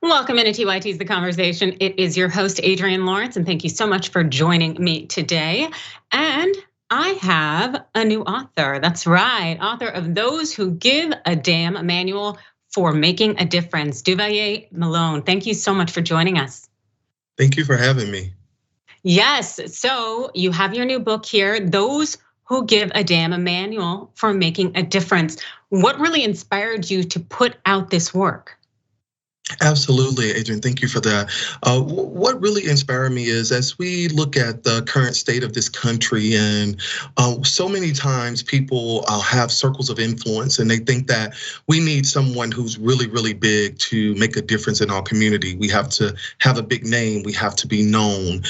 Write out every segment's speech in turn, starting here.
Welcome into TYT's The Conversation. It is your host, Adrienne Lawrence, and thank you so much for joining me today. And I have a new author. That's right, author of Those Who Give a Damn, a manual for making a difference. Duvalier Malone, thank you so much for joining us. Thank you for having me. Yes, so you have your new book here, Those Who Give a Damn, a manual for making a difference. What really inspired you to put out this work? Absolutely, Adrian. Thank you for that. What really inspired me is as we look at the current state of this country, and so many times people have circles of influence, and they think that we need someone who's really, really big to make a difference in our community. We have to have a big name. We have to be known.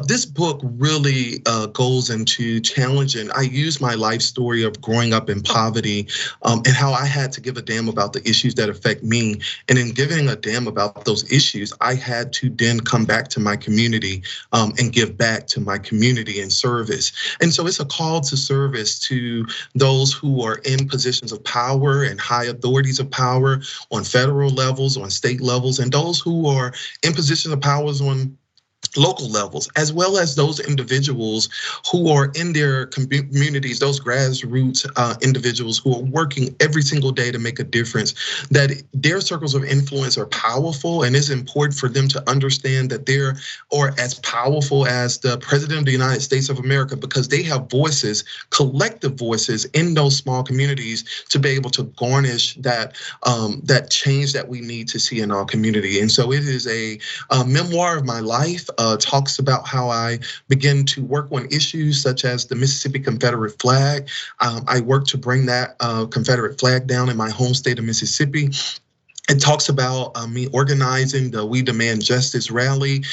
This book really goes into challenging. I use my life story of growing up in poverty and how I had to give a damn about the issues that affect me, and in giving a damn about those issues, I had to then come back to my community and give back to my community in service. And so it's a call to service to those who are in positions of power and high authorities of power on federal levels, on state levels, and those who are in positions of powers on local levels, as well as those individuals who are in their communities, those grassroots individuals who are working every single day to make a difference, that their circles of influence are powerful, and it's important for them to understand that they're as powerful as the President of the United States of America, because they have voices, collective voices in those small communities to be able to garnish that change that we need to see in our community. And so it is a memoir of my life. Talks about how I began to work on issues such as the Mississippi Confederate flag. I worked to bring that Confederate flag down in my home state of Mississippi. It talks about me organizing the We Demand Justice rally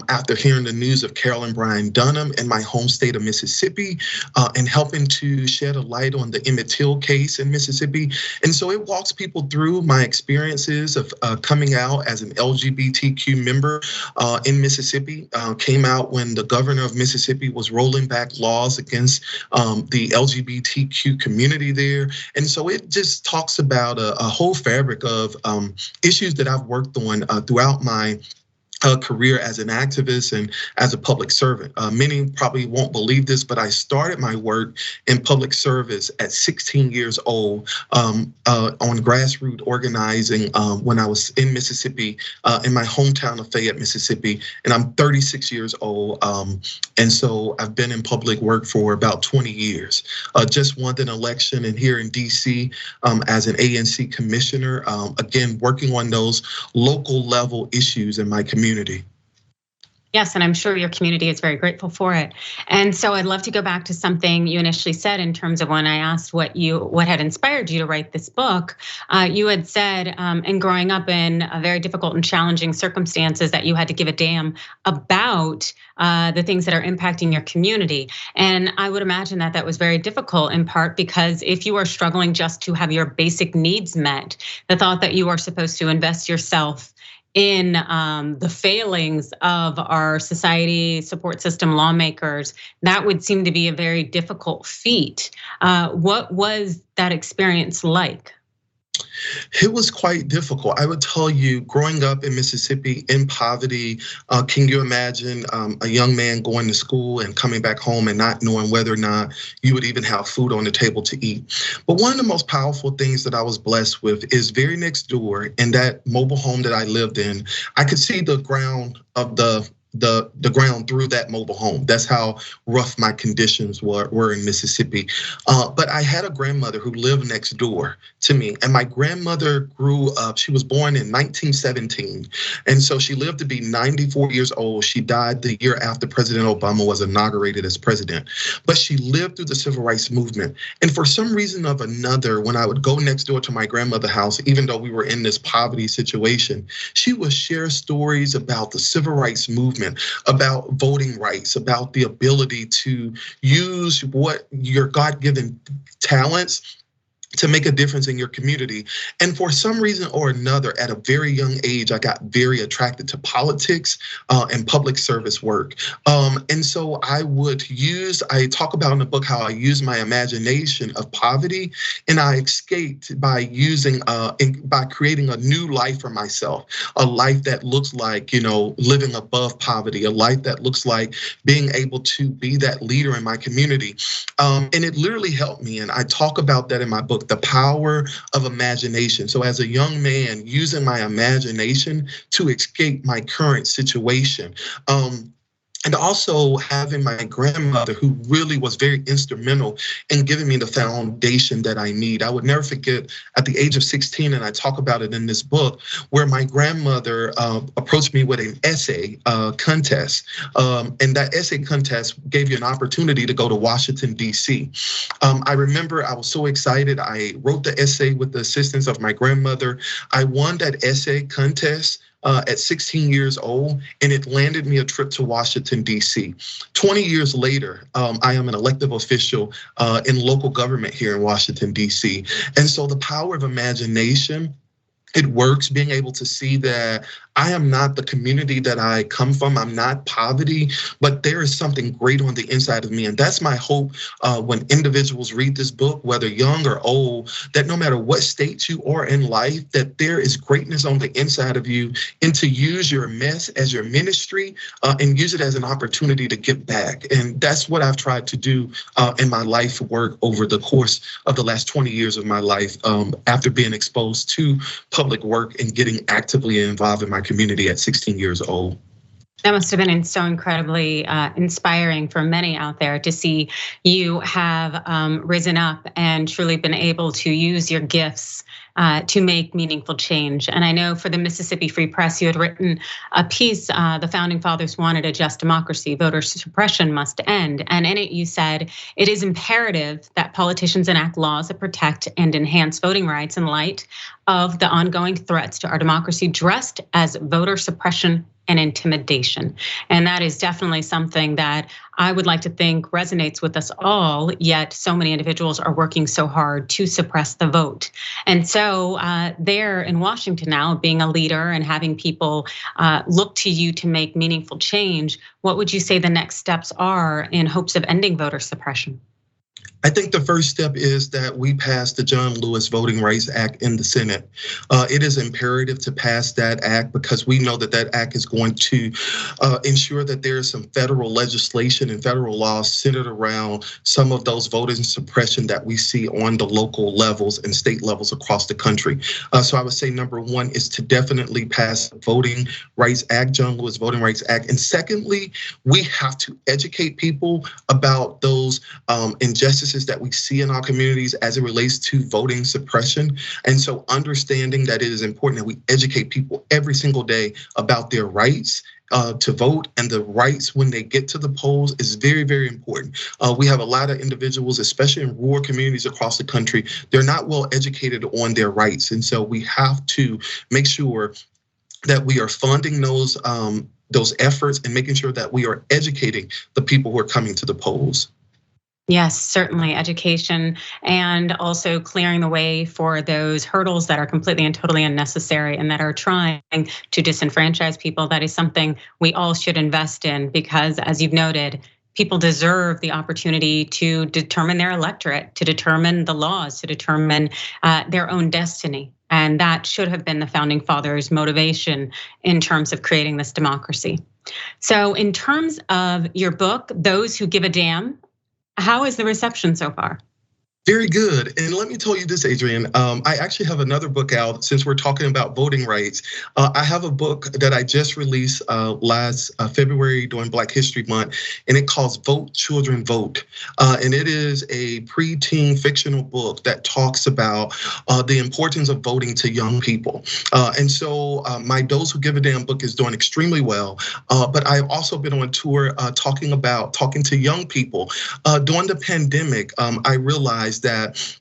after hearing the news of Carolyn Bryan Dunham in my home state of Mississippi, and helping to shed a light on the Emmett Till case in Mississippi. And so it walks people through my experiences of coming out as an LGBTQ member in Mississippi. Came out when the governor of Mississippi was rolling back laws against the LGBTQ community there. And so it just talks about a whole fabric of issues that I've worked on throughout my career as an activist and as a public servant. Many probably won't believe this, but I started my work in public service at 16 years old on grassroots organizing when I was in Mississippi, in my hometown of Fayette, Mississippi, and I'm 36 years old. And so I've been in public work for about 20 years. Just won an election and here in DC as an ANC commissioner, again, working on those local level issues in my community. Yes, and I'm sure your community is very grateful for it. And so I'd love to go back to something you initially said in terms of when I asked what had inspired you to write this book. You had said, in growing up in very difficult and challenging circumstances, that you had to give a damn about the things that are impacting your community. And I would imagine that that was very difficult, in part because if you are struggling just to have your basic needs met, the thought that you are supposed to invest yourself in the failings of our society, support system, lawmakers, that would seem to be a very difficult feat. What was that experience like? It was quite difficult. I would tell you, growing up in Mississippi in poverty, can you imagine a young man going to school and coming back home and not knowing whether or not you would even have food on the table to eat? But one of the most powerful things that I was blessed with is very next door in that mobile home that I lived in, I could see the ground of the ground through that mobile home. That's how rough my conditions were in Mississippi. But I had a grandmother who lived next door to me, and my grandmother grew up. She was born in 1917, and so she lived to be 94 years old. She died the year after President Obama was inaugurated as president. But she lived through the civil rights movement. And for some reason or another, when I would go next door to my grandmother's house, even though we were in this poverty situation, she would share stories about the civil rights movement, about voting rights, about the ability to use what your God-given talents to make a difference in your community. And for some reason or another, at a very young age, I got very attracted to politics and public service work. And so I talk about in the book how I use my imagination of poverty, and I escaped by by creating a new life for myself, a life that looks like, living above poverty, a life that looks like being able to be that leader in my community. And it literally helped me. And I talk about that in my book, the power of imagination. So as a young man, using my imagination to escape my current situation. And also having my grandmother, who really was very instrumental in giving me the foundation that I need. I would never forget at the age of 16, and I talk about it in this book, where my grandmother approached me with an essay contest. And that essay contest gave you an opportunity to go to Washington, D.C. I remember I was so excited. I wrote the essay with the assistance of my grandmother. I won that essay contest at 16 years old, and it landed me a trip to Washington, D.C. 20 years later, I am an elected official in local government here in Washington, D.C. And so the power of imagination, it works, being able to see that I am not the community that I come from. I'm not poverty, but there is something great on the inside of me. And that's my hope when individuals read this book, whether young or old, that no matter what state you are in life, that there is greatness on the inside of you, and to use your mess as your ministry and use it as an opportunity to give back. And that's what I've tried to do in my life work over the course of the last 20 years of my life after being exposed to public work and getting actively involved in my community at 16 years old. That must have been so incredibly inspiring for many out there to see you have risen up and truly been able to use your gifts to make meaningful change. And I know for the Mississippi Free Press, you had written a piece, the founding fathers wanted a just democracy, voter suppression must end. And in it you said, it is imperative that politicians enact laws that protect and enhance voting rights in light of the ongoing threats to our democracy dressed as voter suppression and intimidation. And that is definitely something that I would like to think resonates with us all, yet so many individuals are working so hard to suppress the vote. And so there in Washington now, being a leader and having people look to you to make meaningful change, what would you say the next steps are in hopes of ending voter suppression? I think the first step is that we pass the John Lewis Voting Rights Act in the Senate. It is imperative to pass that act because we know that that act is going to ensure that there is some federal legislation and federal laws centered around some of those voting suppression that we see on the local levels and state levels across the country. So I would say number one is to definitely pass the Voting Rights Act, John Lewis Voting Rights Act. And secondly, we have to educate people about those injustices that we see in our communities as it relates to voting suppression. And so understanding that it is important that we educate people every single day about their rights to vote and the rights when they get to the polls is very, very important. We have a lot of individuals, especially in rural communities across the country, they're not well educated on their rights. And so we have to make sure that we are funding those efforts and making sure that we are educating the people who are coming to the polls. Yes, certainly education and also clearing the way for those hurdles that are completely and totally unnecessary and that are trying to disenfranchise people. That is something we all should invest in because, as you've noted, people deserve the opportunity to determine their electorate, to determine the laws, to determine their own destiny. And that should have been the founding fathers' motivation in terms of creating this democracy. So in terms of your book, Those Who Give a Damn, how is the reception so far? Very good. And let me tell you this, Adrienne, I actually have another book out since we're talking about voting rights. I have a book that I just released last February during Black History Month, and it calls Vote, Children, Vote. And it is a pre-teen fictional book that talks about the importance of voting to young people. And so my Those Who Give a Damn book is doing extremely well. But I've also been on tour talking to young people. During the pandemic, I realized that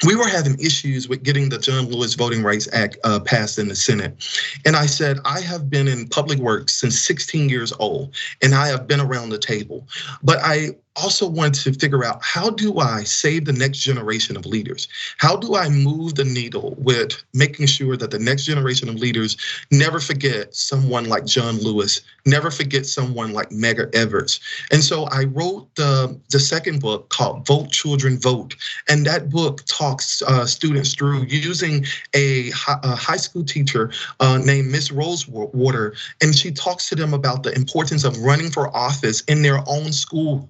we were having issues with getting the John Lewis Voting Rights Act passed in the Senate. And I said, I have been in public work since 16 years old, and I have been around the table. But I also wanted to figure out, how do I save the next generation of leaders? How do I move the needle with making sure that the next generation of leaders never forget someone like John Lewis, never forget someone like Medgar Evers? And so I wrote the second book called Vote Children Vote. And that book talks students through using a high school teacher named Miss Rosewater. And she talks to them about the importance of running for office in their own school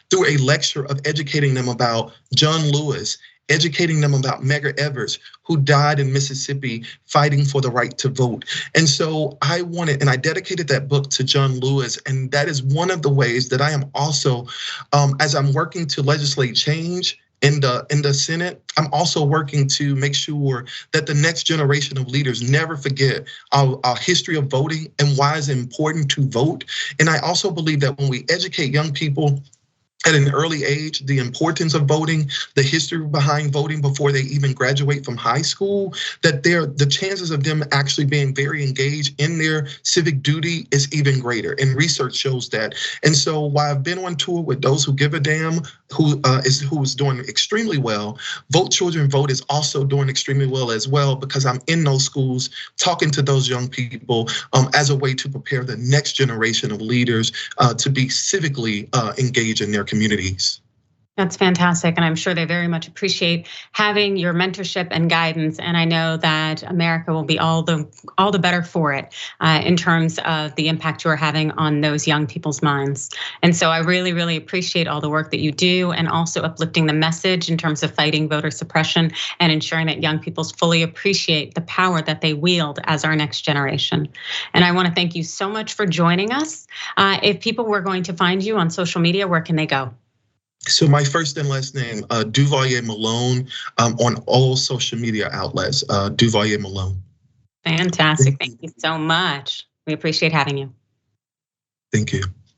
through a lecture of educating them about John Lewis, educating them about Medgar Evers, who died in Mississippi fighting for the right to vote. And so I dedicated that book to John Lewis. And that is one of the ways that I am also, as I'm working to legislate change in the Senate, I'm also working to make sure that the next generation of leaders never forget our history of voting and why it's important to vote. And I also believe that when we educate young people at an early age, the importance of voting, the history behind voting before they even graduate from high school, that the chances of them actually being very engaged in their civic duty is even greater. And research shows that. And so while I've been on tour with Those Who Give a Damn, who is doing extremely well, Vote Children Vote is also doing extremely well as well, because I'm in those schools talking to those young people as a way to prepare the next generation of leaders to be civically engaged in their communities. That's fantastic. And I'm sure they very much appreciate having your mentorship and guidance. And I know that America will be all the better for it in terms of the impact you are having on those young people's minds. And so I really, really appreciate all the work that you do, and also uplifting the message in terms of fighting voter suppression and ensuring that young people fully appreciate the power that they wield as our next generation. And I want to thank you so much for joining us. If people were going to find you on social media, where can they go? So my first and last name, Duvalier Malone, on all social media outlets, Duvalier Malone. Fantastic, thank you so much. We appreciate having you. Thank you.